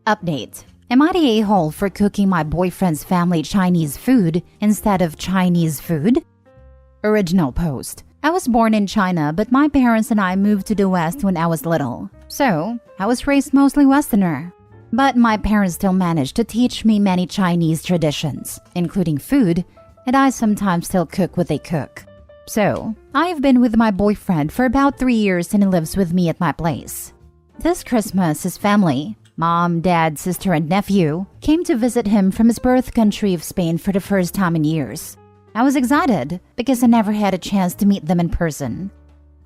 Update. Am I the a-hole for cooking my boyfriend's family Chinese food instead of Chinese food? Original post. I was born in China, but my parents and I moved to the West when I was little. So, I was raised mostly Westerner. But my parents still managed to teach me many Chinese traditions, including food, and I sometimes still cook what they cook. So, I've been with my boyfriend for about 3 years and he lives with me at my place. This Christmas, his family, mom, dad, sister, and nephew, came to visit him from his birth country of Spain for the first time in years. I was excited because I never had a chance to meet them in person.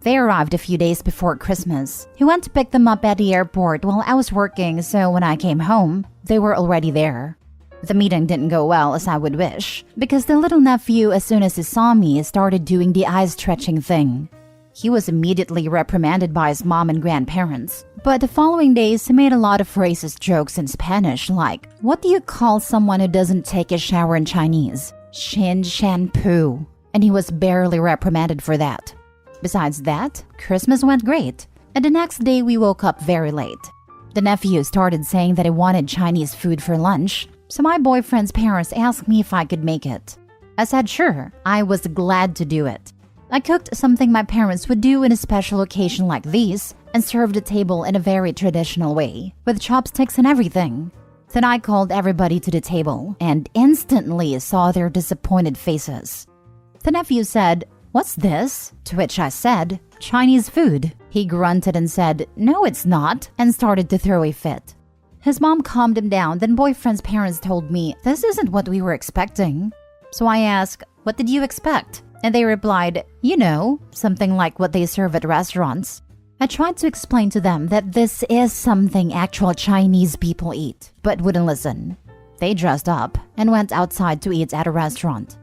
They arrived a few days before Christmas. He went to pick them up at the airport while I was working, so when I came home, they were already there. The meeting didn't go well as I would wish, because the little nephew, as soon as he saw me, started doing the eye-stretching thing. He was immediately reprimanded by his mom and grandparents, but the following days he made a lot of racist jokes in Spanish like, "What do you call someone who doesn't take a shower in Chinese? Shin shan poo." And he was barely reprimanded for that. Besides that, Christmas went great, and the next day we woke up very late. The nephew started saying that he wanted Chinese food for lunch, so my boyfriend's parents asked me if I could make it. I said sure, I was glad to do it. I cooked something my parents would do in a special occasion like these and served the table in a very traditional way, with chopsticks and everything. Then I called everybody to the table and instantly saw their disappointed faces. The nephew said, "What's this?" To which I said, "Chinese food." He grunted and said, "No, it's not," and started to throw a fit. His mom calmed him down, then boyfriend's parents told me, "This isn't what we were expecting." So I asked, "What did you expect?" And they replied, "You know, something like what they serve at restaurants." I tried to explain to them that this is something actual Chinese people eat, but wouldn't listen. They dressed up and went outside to eat at a restaurant.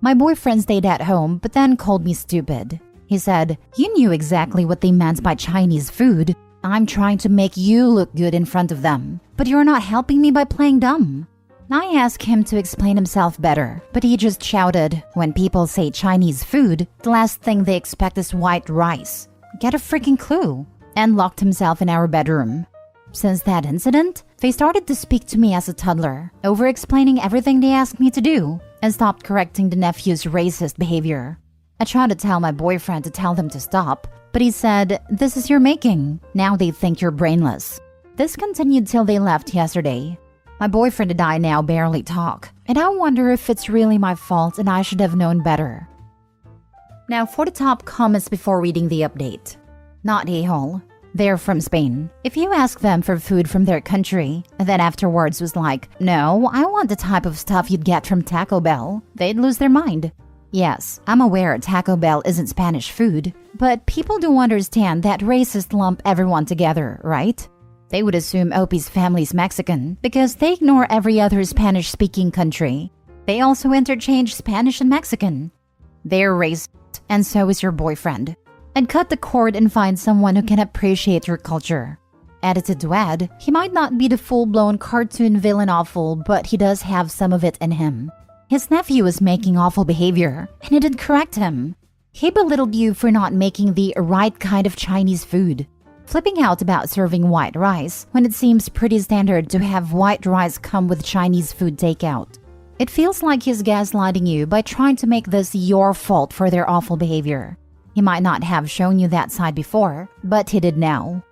My boyfriend stayed at home, but then called me stupid. He said, "You knew exactly what they meant by Chinese food. I'm trying to make you look good in front of them, but you're not helping me by playing dumb." I asked him to explain himself better, but he just shouted, "When people say Chinese food, the last thing they expect is white rice. Get a freaking clue," and locked himself in our bedroom. Since that incident, they started to speak to me as a toddler, over-explaining everything they asked me to do, and stopped correcting the nephew's racist behavior. I tried to tell my boyfriend to tell them to stop, but he said, "This is your making. Now they think you're brainless." This continued till they left yesterday. My boyfriend and I now barely talk, and I wonder if it's really my fault and I should have known better. Now for the top comments before reading the update. Not a-hole. They're from Spain. If you ask them for food from their country, and then afterwards was like, "No, I want the type of stuff you'd get from Taco Bell," they'd lose their mind. Yes, I'm aware Taco Bell isn't Spanish food, but people do understand that racists lump everyone together, right? They would assume Opie's family's Mexican because they ignore every other Spanish-speaking country. They also interchange Spanish and Mexican. They're racist, and so is your boyfriend. And cut the cord and find someone who can appreciate your culture. Edited to add, he might not be the full-blown cartoon villain awful, but he does have some of it in him. His nephew was making awful behavior, and he did correct him. He belittled you for not making the right kind of Chinese food. Flipping out about serving white rice when it seems pretty standard to have white rice come with Chinese food takeout. It feels like he's gaslighting you by trying to make this your fault for their awful behavior. He might not have shown you that side before, but he did now.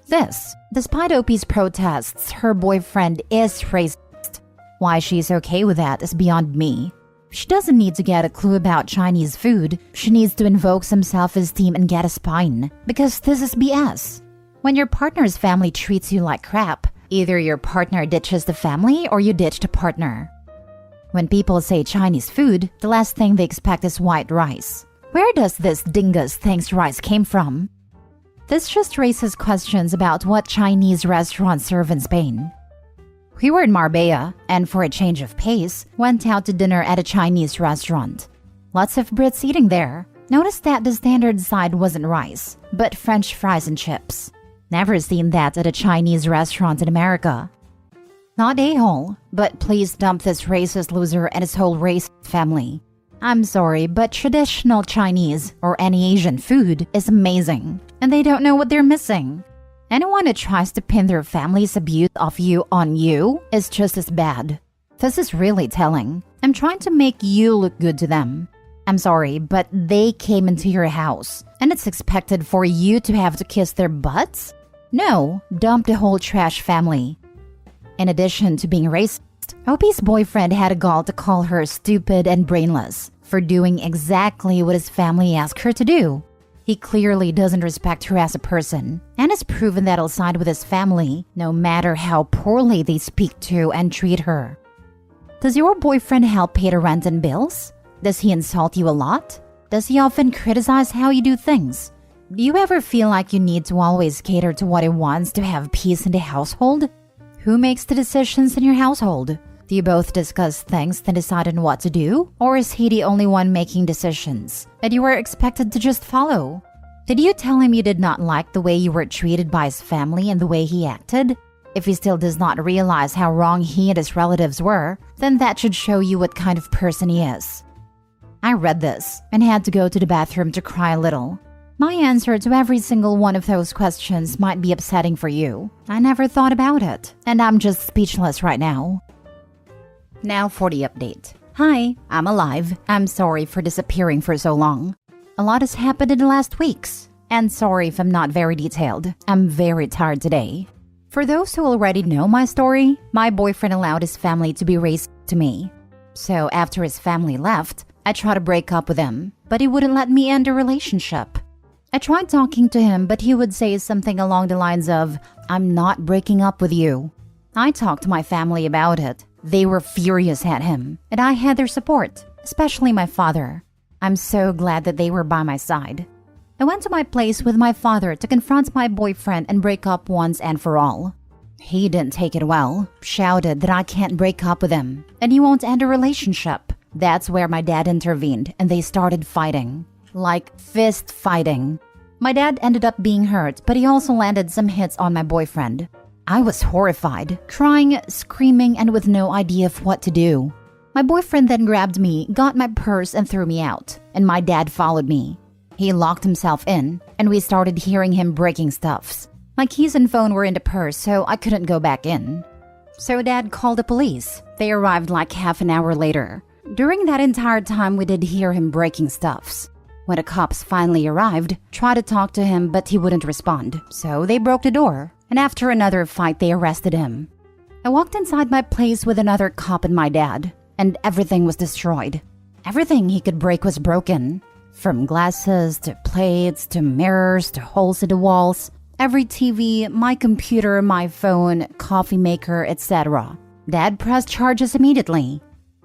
This, despite Opie's protests, her boyfriend is racist. Why she's okay with that is beyond me. She doesn't need to get a clue about Chinese food. She needs to invoke some self-esteem and get a spine, because this is BS. When your partner's family treats you like crap, either your partner ditches the family or you ditch the partner. When people say Chinese food, the last thing they expect is white rice. Where does this dingus thinks rice came from? This just raises questions about what Chinese restaurants serve in Spain. We were in Marbella, and for a change of pace, went out to dinner at a Chinese restaurant. Lots of Brits eating there. Noticed that the standard side wasn't rice, but French fries and chips. Never seen that at a Chinese restaurant in America. Not a-hole, but please dump this racist loser and his whole racist family. I'm sorry, but traditional Chinese or any Asian food is amazing, and they don't know what they're missing. Anyone who tries to pin their family's abuse of you on you is just as bad. This is really telling. I'm trying to make you look good to them. I'm sorry, but they came into your house, and it's expected for you to have to kiss their butts? No, dump the whole trash family. In addition to being racist, Opie's boyfriend had a gall to call her stupid and brainless for doing exactly what his family asked her to do. He clearly doesn't respect her as a person, and has proven that he'll side with his family no matter how poorly they speak to and treat her. Does your boyfriend help pay the rent and bills? Does he insult you a lot? Does he often criticize how you do things? Do you ever feel like you need to always cater to what he wants to have peace in the household? Who makes the decisions in your household? Do you both discuss things and decide on what to do? Or is he the only one making decisions that you are expected to just follow? Did you tell him you did not like the way you were treated by his family and the way he acted? If he still does not realize how wrong he and his relatives were, then that should show you what kind of person he is. I read this and had to go to the bathroom to cry a little. My answer to every single one of those questions might be upsetting for you. I never thought about it, and I'm just speechless right now. Now for the update. Hi, I'm alive. I'm sorry for disappearing for so long. A lot has happened in the last weeks, and sorry if I'm not very detailed. I'm very tired today. For those who already know my story, my boyfriend allowed his family to be racist to me. So after his family left, I tried to break up with him, but he wouldn't let me end a relationship. I tried talking to him, but he would say something along the lines of, "I'm not breaking up with you." I talked to my family about it. They were furious at him, and I had their support, especially my father. I'm so glad that they were by my side. I went to my place with my father to confront my boyfriend and break up once and for all. He didn't take it well, shouted that I can't break up with him, and he won't end a relationship. That's where my dad intervened, and they started fighting. Like fist fighting. My dad ended up being hurt, but he also landed some hits on my boyfriend. I was horrified, crying, screaming, and with no idea of what to do. My boyfriend then grabbed me, got my purse, and threw me out, and my dad followed me. He locked himself in, and we started hearing him breaking stuffs. My keys and phone were in the purse, so I couldn't go back in. So Dad called the police. They arrived like half an hour later. During that entire time, we did hear him breaking stuffs. When the cops finally arrived, tried to talk to him, but he wouldn't respond. So they broke the door, and after another fight, they arrested him. I walked inside my place with another cop and my dad, and everything was destroyed. Everything he could break was broken. From glasses, to plates, to mirrors, to holes in the walls. Every TV, my computer, my phone, coffee maker, etc. Dad pressed charges immediately.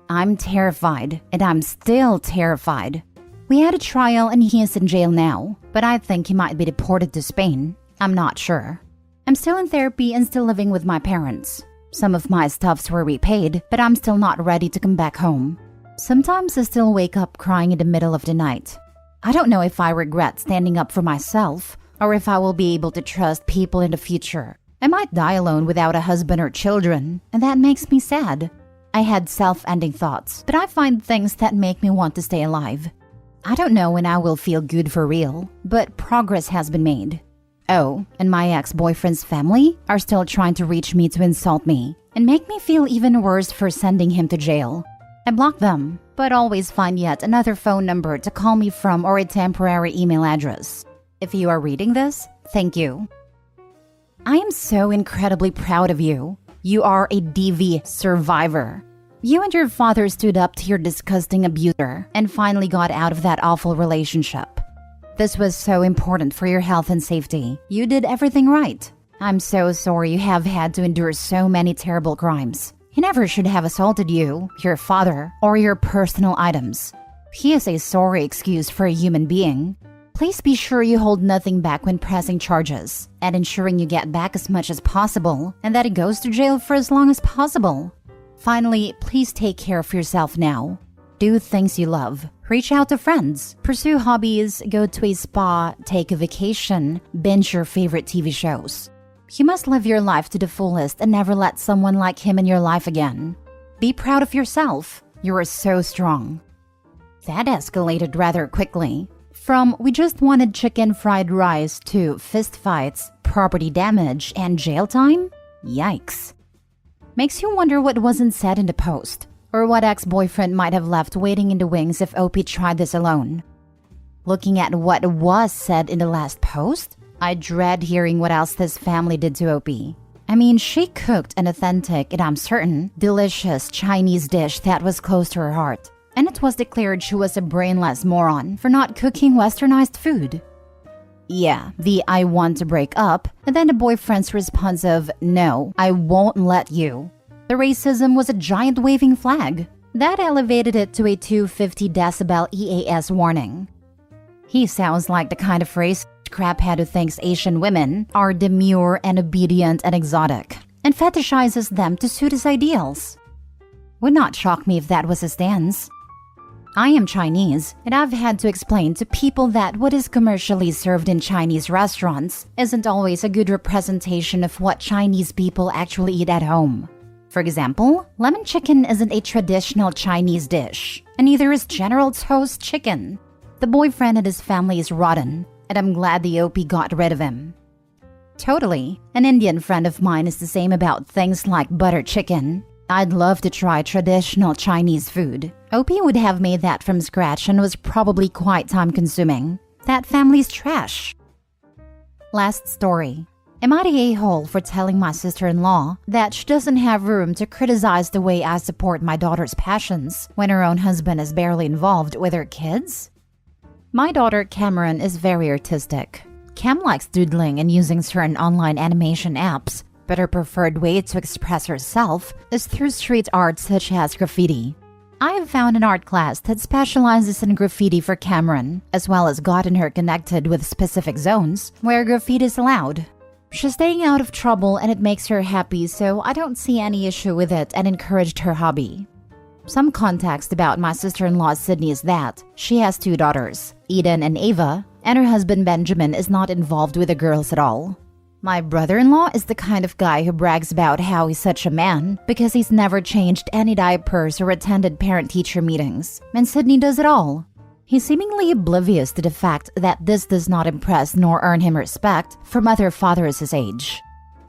I'm terrified, and I'm still terrified. We had a trial and he is in jail now, but I think he might be deported to Spain. I'm not sure. I'm still in therapy and still living with my parents. Some of my stuffs were repaid, but I'm still not ready to come back home. Sometimes I still wake up crying in the middle of the night. I don't know if I regret standing up for myself or if I will be able to trust people in the future. I might die alone without a husband or children, and that makes me sad. I had self-ending thoughts, but I find things that make me want to stay alive. I don't know when I will feel good for real, but progress has been made. Oh, and my ex-boyfriend's family are still trying to reach me to insult me and make me feel even worse for sending him to jail. I block them, but always find yet another phone number to call me from or a temporary email address. If you are reading this, thank you. I am so incredibly proud of you. You are a DV survivor. You and your father stood up to your disgusting abuser and finally got out of that awful relationship. This was so important for your health and safety. You did everything right. I'm so sorry you have had to endure so many terrible crimes. He never should have assaulted you, your father, or your personal items. He is a sorry excuse for a human being. Please be sure you hold nothing back when pressing charges and ensuring you get back as much as possible and that he goes to jail for as long as possible. Finally, please take care of yourself now. Do things you love. Reach out to friends. Pursue hobbies. Go to a spa. Take a vacation. Binge your favorite TV shows. You must live your life to the fullest and never let someone like him in your life again. Be proud of yourself. You are so strong. That escalated rather quickly. From we just wanted chicken fried rice to fistfights, property damage, and jail time? Yikes. Makes you wonder what wasn't said in the post, or what ex-boyfriend might have left waiting in the wings if OP tried this alone. Looking at what was said in the last post, I dread hearing what else this family did to OP. I mean, she cooked an authentic, and I'm certain, delicious Chinese dish that was close to her heart. And it was declared she was a brainless moron for not cooking westernized food. Yeah, the I want to break up, and then the boyfriend's response of, no, I won't let you. The racism was a giant waving flag. That elevated it to a 250 decibel EAS warning. He sounds like the kind of racist craphead who thinks Asian women are demure and obedient and exotic, and fetishizes them to suit his ideals. Would not shock me if that was his stance. I am Chinese, and I've had to explain to people that what is commercially served in Chinese restaurants isn't always a good representation of what Chinese people actually eat at home. For example, lemon chicken isn't a traditional Chinese dish, and neither is General Tso's chicken. The boyfriend and his family is rotten, and I'm glad the OP got rid of him. Totally. An Indian friend of mine is the same about things like butter chicken. I'd love to try traditional Chinese food. OP would have made that from scratch and was probably quite time-consuming. That family's trash. Last story. Am I the a-hole for telling my sister-in-law that she doesn't have room to criticize the way I support my daughter's passions when her own husband is barely involved with her kids? My daughter Cameron is very artistic. Cam likes doodling and using certain online animation apps, but her preferred way to express herself is through street art such as graffiti. I have found an art class that specializes in graffiti for Cameron, as well as gotten her connected with specific zones where graffiti is allowed. She's staying out of trouble and it makes her happy, so I don't see any issue with it and encouraged her hobby. Some context about my sister-in-law Sydney is that she has 2 daughters, Eden and Ava, and her husband Benjamin is not involved with the girls at all. My brother-in-law is the kind of guy who brags about how he's such a man because he's never changed any diapers or attended parent-teacher meetings, and Sydney does it all. He's seemingly oblivious to the fact that this does not impress nor earn him respect from other fathers his age.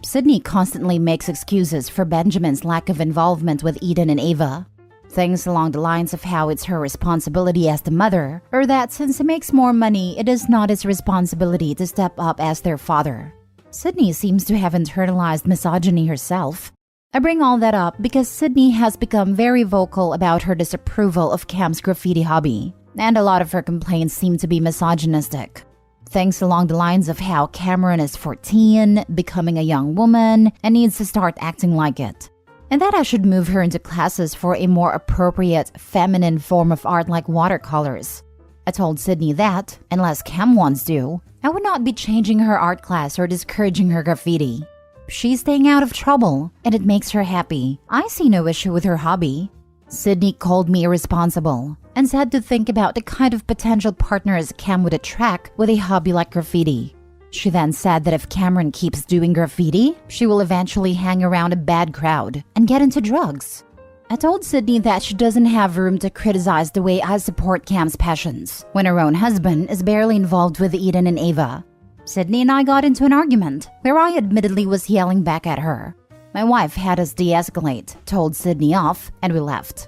Sydney constantly makes excuses for Benjamin's lack of involvement with Eden and Ava. Things along the lines of how it's her responsibility as the mother, or that since he makes more money, it is not his responsibility to step up as their father. Sydney seems to have internalized misogyny herself. I bring all that up because Sydney has become very vocal about her disapproval of Cam's graffiti hobby, and a lot of her complaints seem to be misogynistic. Things along the lines of how Cameron is 14, becoming a young woman, and needs to start acting like it. And that I should move her into classes for a more appropriate, feminine form of art like watercolors. I told Sydney that, unless Cam wants to, I would not be changing her art class or discouraging her graffiti. She's staying out of trouble, and it makes her happy. I see no issue with her hobby. Sydney called me irresponsible and said to think about the kind of potential partners Cam would attract with a hobby like graffiti. She then said that if Cameron keeps doing graffiti, she will eventually hang around a bad crowd and get into drugs. I told Sydney that she doesn't have room to criticize the way I support Cam's passions when her own husband is barely involved with Eden and Ava. Sydney and I got into an argument where I admittedly was yelling back at her. My wife had us de-escalate, told Sydney off, and we left.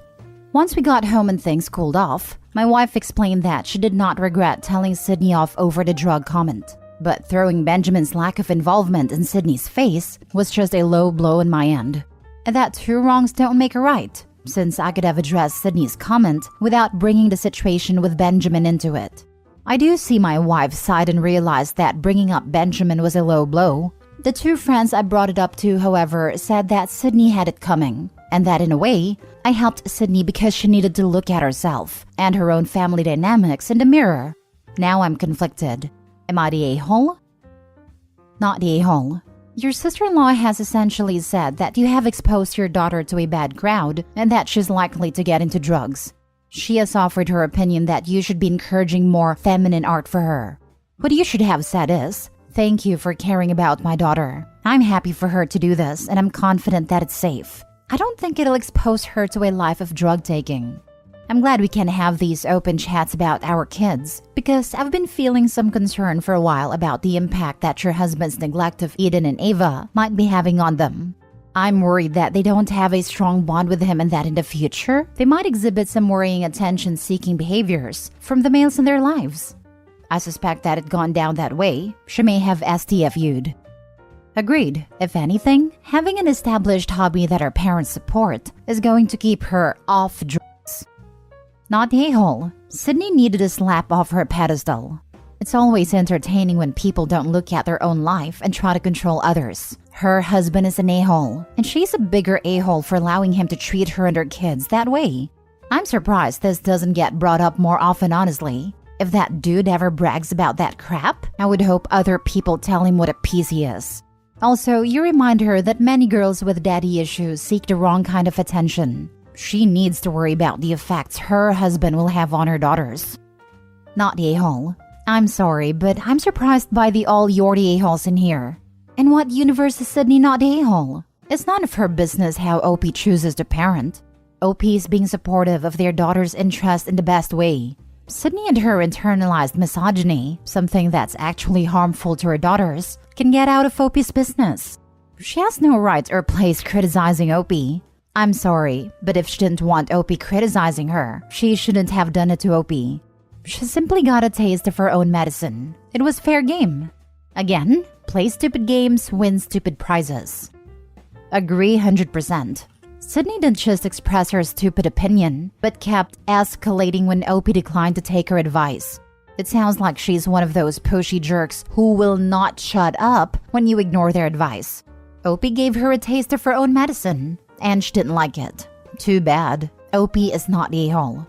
Once we got home and things cooled off, my wife explained that she did not regret telling Sydney off over the drug comment, but throwing Benjamin's lack of involvement in Sydney's face was just a low blow on my end. And that 2 wrongs don't make a right, since I could have addressed Sydney's comment without bringing the situation with Benjamin into it. I do see my wife's side and realize that bringing up Benjamin was a low blow. The 2 friends I brought it up to, however, said that Sydney had it coming, and that in a way, I helped Sydney because she needed to look at herself and her own family dynamics in the mirror. Now I'm conflicted. Am I the a-hole? Not the a-hole. Your sister-in-law has essentially said that you have exposed your daughter to a bad crowd and that she's likely to get into drugs. She has offered her opinion that you should be encouraging more feminine art for her. What you should have said is, "Thank you for caring about my daughter. I'm happy for her to do this and I'm confident that it's safe. I don't think it'll expose her to a life of drug taking." I'm glad we can have these open chats about our kids because I've been feeling some concern for a while about the impact that your husband's neglect of Eden and Ava might be having on them. I'm worried that they don't have a strong bond with him and that in the future, they might exhibit some worrying attention-seeking behaviors from the males in their lives. I suspect that it gone down that way, she may have STFU'd. Agreed. If anything, having an established hobby that her parents support is going to keep her off drugs. Not the a-hole. Sydney needed a slap off her pedestal. It's always entertaining when people don't look at their own life and try to control others. Her husband is an a-hole, and she's a bigger a-hole for allowing him to treat her and her kids that way. I'm surprised this doesn't get brought up more often, honestly. If that dude ever brags about that crap, I would hope other people tell him what a piece he is. Also, you remind her that many girls with daddy issues seek the wrong kind of attention. She needs to worry about the effects her husband will have on her daughters. Not the a-hole. I'm sorry, but I'm surprised by the all you're the a-holes in here. In what universe is Sydney not the a-hole? It's none of her business how OP chooses to parent. OP is being supportive of their daughter's interest in the best way. Sydney and her internalized misogyny, something that's actually harmful to her daughters, can get out of OP's business. She has no right or place criticizing OP. I'm sorry, but if she didn't want OP criticizing her, she shouldn't have done it to OP. She simply got a taste of her own medicine. It was fair game. Again, play stupid games, win stupid prizes. Agree 100%. Sydney didn't just express her stupid opinion, but kept escalating when OP declined to take her advice. It sounds like she's one of those pushy jerks who will not shut up when you ignore their advice. OP gave her a taste of her own medicine, and she didn't like it. Too bad. OP is not the a-hole.